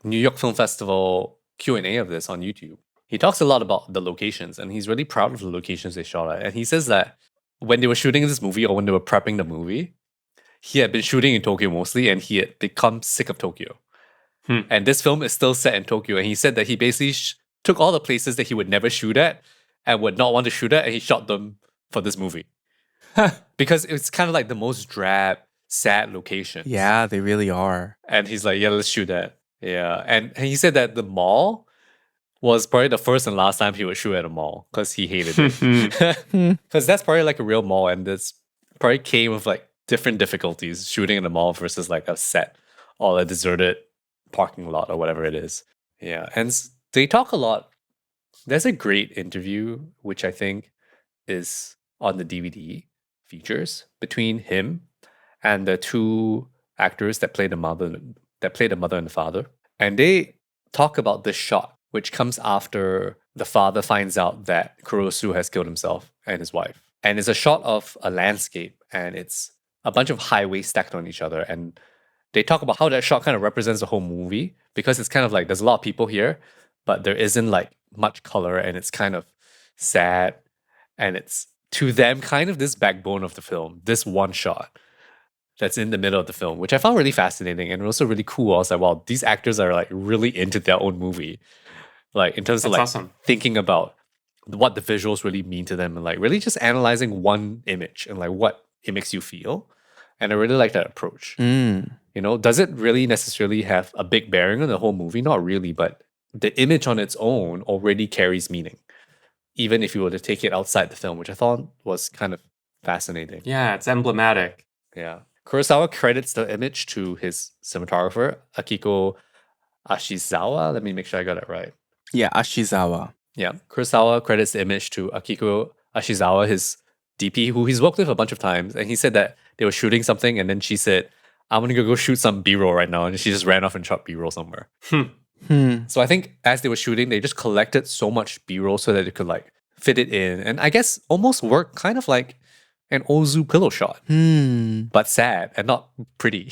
New York Film Festival Q&A of this on YouTube. He talks a lot about the locations and he's really proud of the locations they shot at. And he says that when they were shooting this movie or when they were prepping the movie, he had been shooting in Tokyo mostly and he had become sick of Tokyo. And this film is still set in Tokyo. And he said that he basically took all the places that he would never shoot at and would not want to shoot at and he shot them for this movie. Because it's kind of like the most drab, sad locations. Yeah, they really are. And he's like, yeah, let's shoot that. Yeah. And he said that the mall was probably the first and last time he would shoot at a mall because he hated it. Because that's probably like a real mall, and this probably came with like different difficulties shooting in a mall versus like a set or a deserted parking lot or whatever it is. Yeah. And they talk a lot. There's a great interview, which I think is on the DVD features between him and the two actors that play the mother and the father. And they talk about this shot, which comes after the father finds out that Kurosu has killed himself and his wife. And it's a shot of a landscape and it's a bunch of highways stacked on each other. And they talk about how that shot kind of represents the whole movie because it's kind of like there's a lot of people here, but there isn't like much color and it's kind of sad. And it's to them kind of this backbone of the film, this one shot that's in the middle of the film, which I found really fascinating and also really cool. I was like, wow, these actors are like really into their own movie. Like in terms of like awesome. Thinking about what the visuals really mean to them and like really just analyzing one image and like what it makes you feel. And I really like that approach. You know, does it really necessarily have a big bearing on the whole movie? Not really, but the image on its own already carries meaning, even if you were to take it outside the film, which I thought was kind of fascinating. Yeah, it's emblematic. Yeah. Kurosawa credits the image to his cinematographer, Akiko Ashizawa. Let me make sure I got it right. Yeah, Ashizawa. Yeah. Kurosawa credits the image to Akiko Ashizawa, his DP, who he's worked with a bunch of times. And he said that they were shooting something and then she said, I'm going to go shoot some B-roll right now. And she just ran off and shot B-roll somewhere. So I think as they were shooting, they just collected so much B-roll so that they could like fit it in. And I guess almost work kind of like an Ozu pillow shot, but sad and not pretty.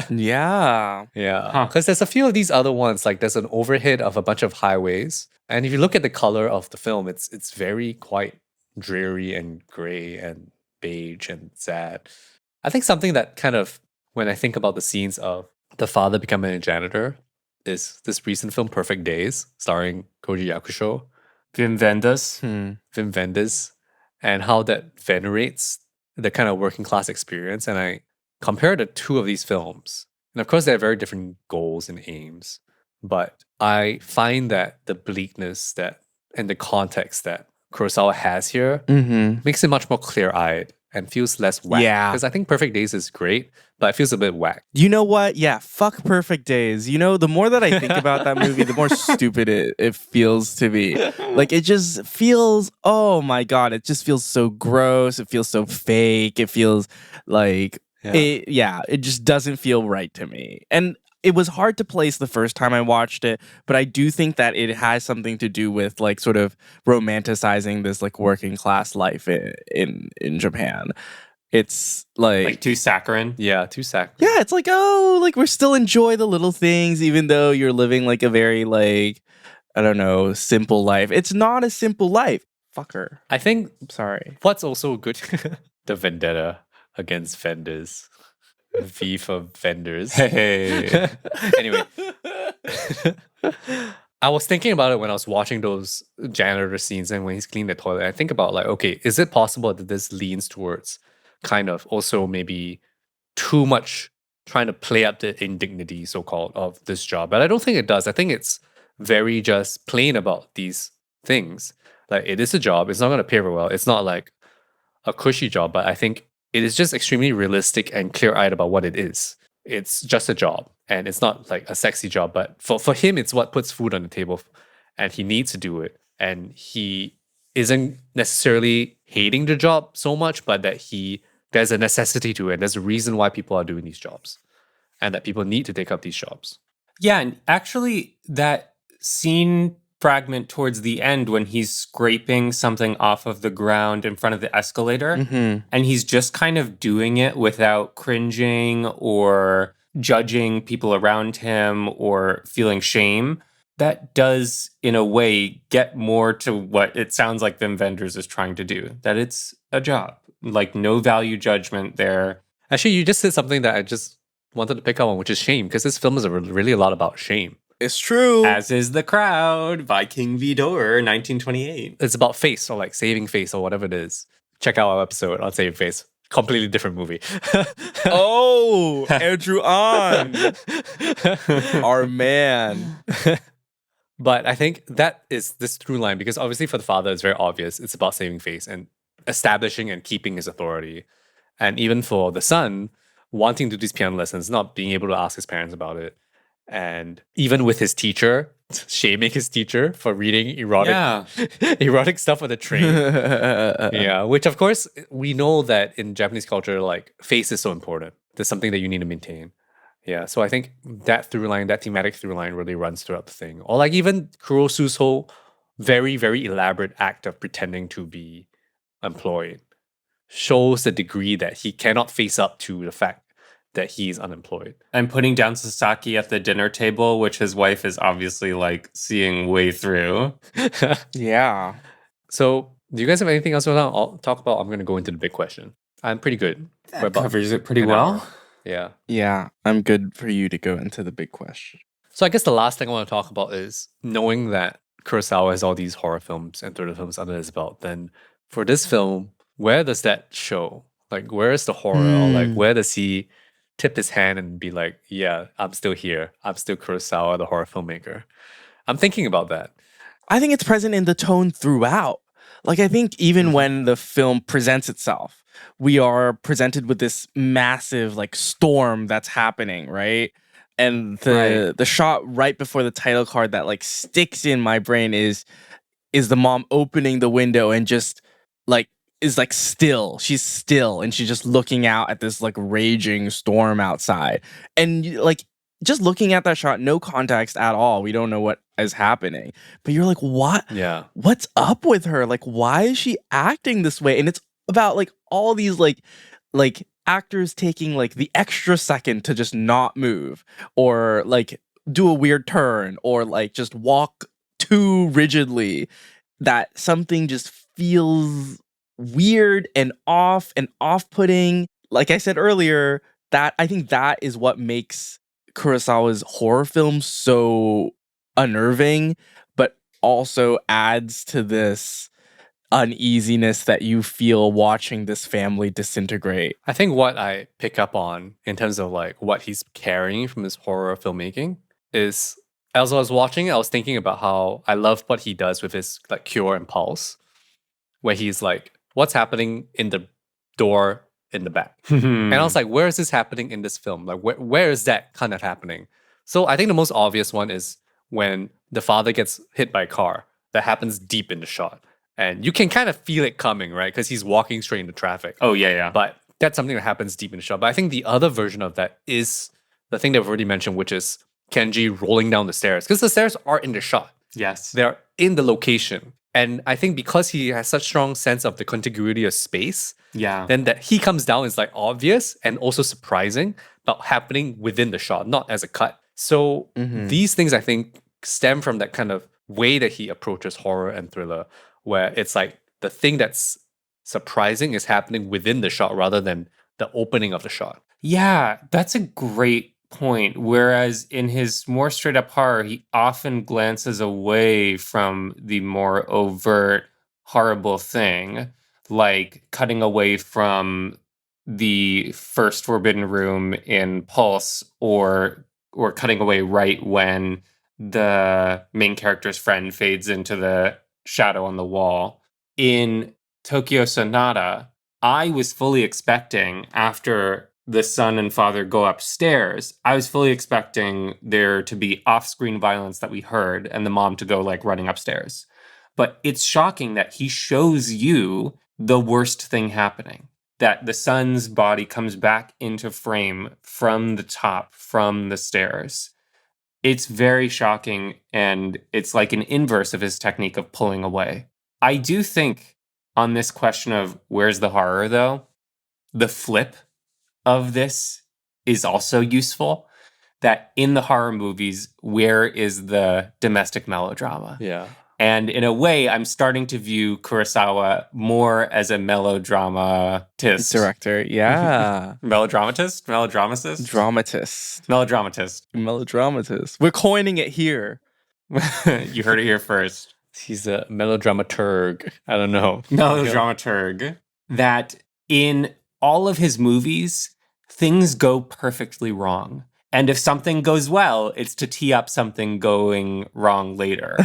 Yeah. Yeah. Because there's a few of these other ones, like there's an overhead of a bunch of highways. And if you look at the color of the film, it's very quite dreary and gray and beige and sad. I think something that kind of, when I think about the scenes of the father becoming a janitor, is this recent film Perfect Days, starring Koji Yakusho. Wim Wenders. Wim Wenders. And how that venerates the kind of working class experience. And I compare the two of these films. And of course, they have very different goals and aims. But I find that the bleakness that and the context that Kurosawa has here makes it much more clear-eyed and feels less whack. Yeah. Because I think Perfect Days is great, but it feels a bit whack. You know what? Yeah, fuck Perfect Days. You know, the more that I think about that movie, the more stupid it feels to me. Like, it just feels, oh my God, it just feels so gross. It feels so fake. It feels like, it just doesn't feel right to me. And it was hard to place the first time I watched it, but I do think that it has something to do with like sort of romanticizing this like working class life in Japan. It's Like too saccharine. Yeah, too saccharine. yeah, it's like, oh, like we still enjoy the little things, even though you're living like a very like, I don't know, simple life. It's not a simple life. Fucker. I think I'm sorry. what's also good, the vendetta against vendors. V for vendors. Hey. Anyway, I was thinking about it when I was watching those janitor scenes and when he's cleaning the toilet. I think about like, okay, is it possible that this leans towards kind of also maybe too much trying to play up the indignity, so-called, of this job? But I don't think it does. I think it's very just plain about these things. Like, it is a job. It's not going to pay very well. It's not like a cushy job, but I think it is just extremely realistic and clear-eyed about what it is. It's just a job, and it's not like a sexy job, but for him, it's what puts food on the table, and he needs to do it. And he isn't necessarily hating the job so much, but that there's a necessity to it. There's a reason why people are doing these jobs, and that people need to take up these jobs. Yeah, and actually that scene fragment towards the end when he's scraping something off of the ground in front of the escalator, and he's just kind of doing it without cringing or judging people around him or feeling shame. That does, in a way, get more to what it sounds like Vim Vendors is trying to do. That it's a job. Like, no value judgment there. Actually, you just said something that I just wanted to pick up on, which is shame, because this film is really a lot about shame. It's true. As is The Crowd by King Vidor, 1928. It's about face, or like saving face, or whatever it is. Check out our episode on saving face. Completely different movie. Oh, Andrew on. Our man. But I think that is this through line, because obviously for the father, it's very obvious. It's about saving face and establishing and keeping his authority. And even for the son, wanting to do these piano lessons, not being able to ask his parents about it. And even with his teacher, shaming his teacher for reading erotic stuff on the train. Yeah, which of course, we know that in Japanese culture, like, face is so important. There's something that you need to maintain. Yeah, so I think that through line, that thematic through line really runs throughout the thing. Or like even Kurosu's whole very, very elaborate act of pretending to be employed shows the degree that he cannot face up to the fact that he's unemployed. And putting down Sasaki at the dinner table, which his wife is obviously like seeing way through. Yeah. So, do you guys have anything else you want to talk about? I'm going to go into the big question. I'm pretty good. That covers it pretty well. Hour. Yeah. Yeah, I'm good for you to go into the big question. So I guess the last thing I want to talk about is knowing that Kurosawa has all these horror films and thriller films under his belt, then for this film, where does that show? Like, where is the horror? Or like, where does he tip his hand and be like, yeah, I'm still here. I'm still Kurosawa, the horror filmmaker. I'm thinking about that. I think it's present in the tone throughout. Like, I think even when the film presents itself, we are presented with this massive like storm that's happening, right? And the shot right before the title card that like sticks in my brain is the mom opening the window and just like is like still. She's still and she's just looking out at this like raging storm outside. And like just looking at that shot, no context at all. We don't know what is happening. But you're like, what? Yeah. What's up with her? Like, why is she acting this way? And it's about like all these like actors taking like the extra second to just not move or like do a weird turn or like just walk too rigidly that something just feels weird and off-putting. Like I said earlier, that I think that is what makes Kurosawa's horror films so unnerving, but also adds to this uneasiness that you feel watching this family disintegrate. I think what I pick up on in terms of like what he's carrying from his horror filmmaking is, as I was watching, I was thinking about how I love what he does with his like Cure and Pulse, where he's like, what's happening in the door in the back? And I was like, where is this happening in this film? Like, where is that kind of happening? So I think the most obvious one is when the father gets hit by a car. That happens deep in the shot. And you can kind of feel it coming, right? Because he's walking straight into traffic. Oh, yeah. But that's something that happens deep in the shot. But I think the other version of that is the thing that we've already mentioned, which is Kenji rolling down the stairs. Because the stairs are in the shot. Yes. They're in the location. And I think because he has such strong sense of the contiguity of space, Yeah. then that he comes down is like obvious and also surprising, but happening within the shot, not as a cut. So these things I think stem from that kind of way that he approaches horror and thriller, where it's like the thing that's surprising is happening within the shot rather than the opening of the shot. Yeah, that's a great point. Whereas in his more straight up horror, he often glances away from the more overt, horrible thing, like cutting away from the first forbidden room in Pulse, or cutting away right when the main character's friend fades into the shadow on the wall. In Tokyo Sonata, I was fully expecting, after the son and father go upstairs, I was fully expecting there to be off-screen violence that we heard and the mom to go like running upstairs. But it's shocking that he shows you the worst thing happening. That the son's body comes back into frame from the top, from the stairs. It's very shocking, and it's like an inverse of his technique of pulling away. I do think on this question of where's the horror, though, the flip of this is also useful. That in the horror movies, where is the domestic melodrama? Yeah. And in a way, I'm starting to view Kurosawa more as a melodramatist. Director, yeah. Melodramatist? Melodramacist? Melodramatist. We're coining it here. You heard it here first. He's a melodramaturg. I don't know. Melodramaturg. That in all of his movies, things go perfectly wrong. And if something goes well, it's to tee up something going wrong later.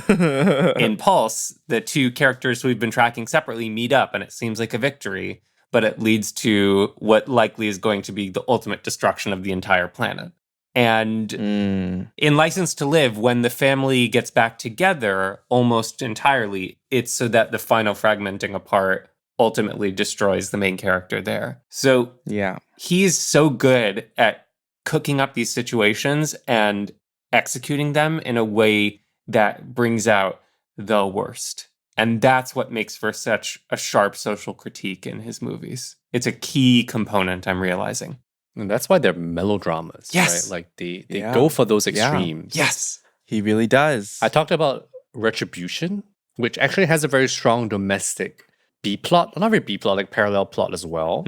In Pulse, the two characters we've been tracking separately meet up, and it seems like a victory, but it leads to what likely is going to be the ultimate destruction of the entire planet. And in License to Live, when the family gets back together almost entirely, it's so that the final fragmenting apart ultimately destroys the main character there. So yeah, he's so good at cooking up these situations and executing them in a way that brings out the worst. And that's what makes for such a sharp social critique in his movies. It's a key component, I'm realizing. And that's why they're melodramas, Yes. right? Like they go for those extremes. Yes. He really does. I talked about Retribution, which actually has a very strong domestic B-plot, not very B-plot, like parallel plot as well.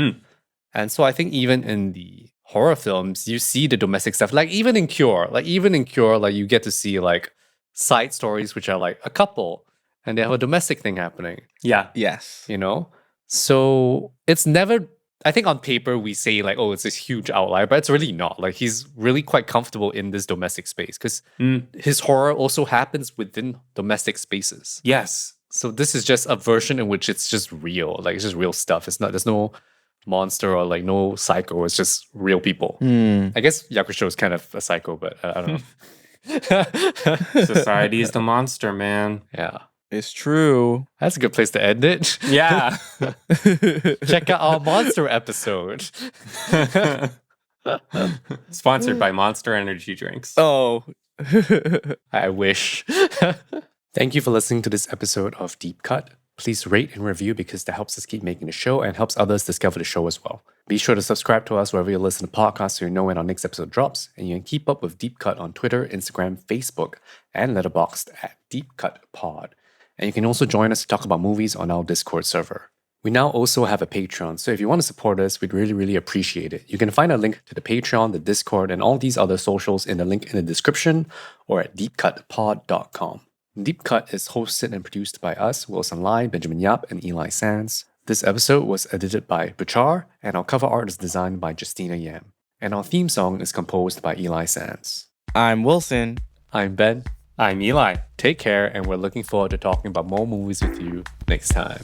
And so I think even in the horror films, you see the domestic stuff. Like even in Cure, you get to see like side stories which are like a couple and they have a domestic thing happening. Yeah. Yes. You know? So it's never, I think on paper we say like, oh, it's this huge outlier, but it's really not. Like he's really quite comfortable in this domestic space because his horror also happens within domestic spaces. Yes. So this is just a version in which it's just real. Like it's just real stuff. It's not, there's no monster or like no psycho. It's just real people. I guess Yakusho is kind of a psycho, but I don't know. Society is the monster, man. Yeah. It's true. That's a good place to end it. Yeah. Check out our monster episode. Sponsored by Monster Energy Drinks. Oh. I wish. Thank you for listening to this episode of Deep Cut. Please rate and review because that helps us keep making the show and helps others discover the show as well. Be sure to subscribe to us wherever you listen to podcasts so you know when our next episode drops. And you can keep up with Deep Cut on Twitter, Instagram, Facebook, and Letterboxd at Deep Cut Pod. And you can also join us to talk about movies on our Discord server. We now also have a Patreon, so if you want to support us, we'd really, really appreciate it. You can find a link to the Patreon, the Discord, and all these other socials in the link in the description or at deepcutpod.com. Deep Cut is hosted and produced by us, Wilson Lai, Benjamin Yap, and Eli Sands. This episode was edited by Bachar, and our cover art is designed by Justina Yam. And our theme song is composed by Eli Sands. I'm Wilson. I'm Ben. I'm Eli. Take care, and we're looking forward to talking about more movies with you next time.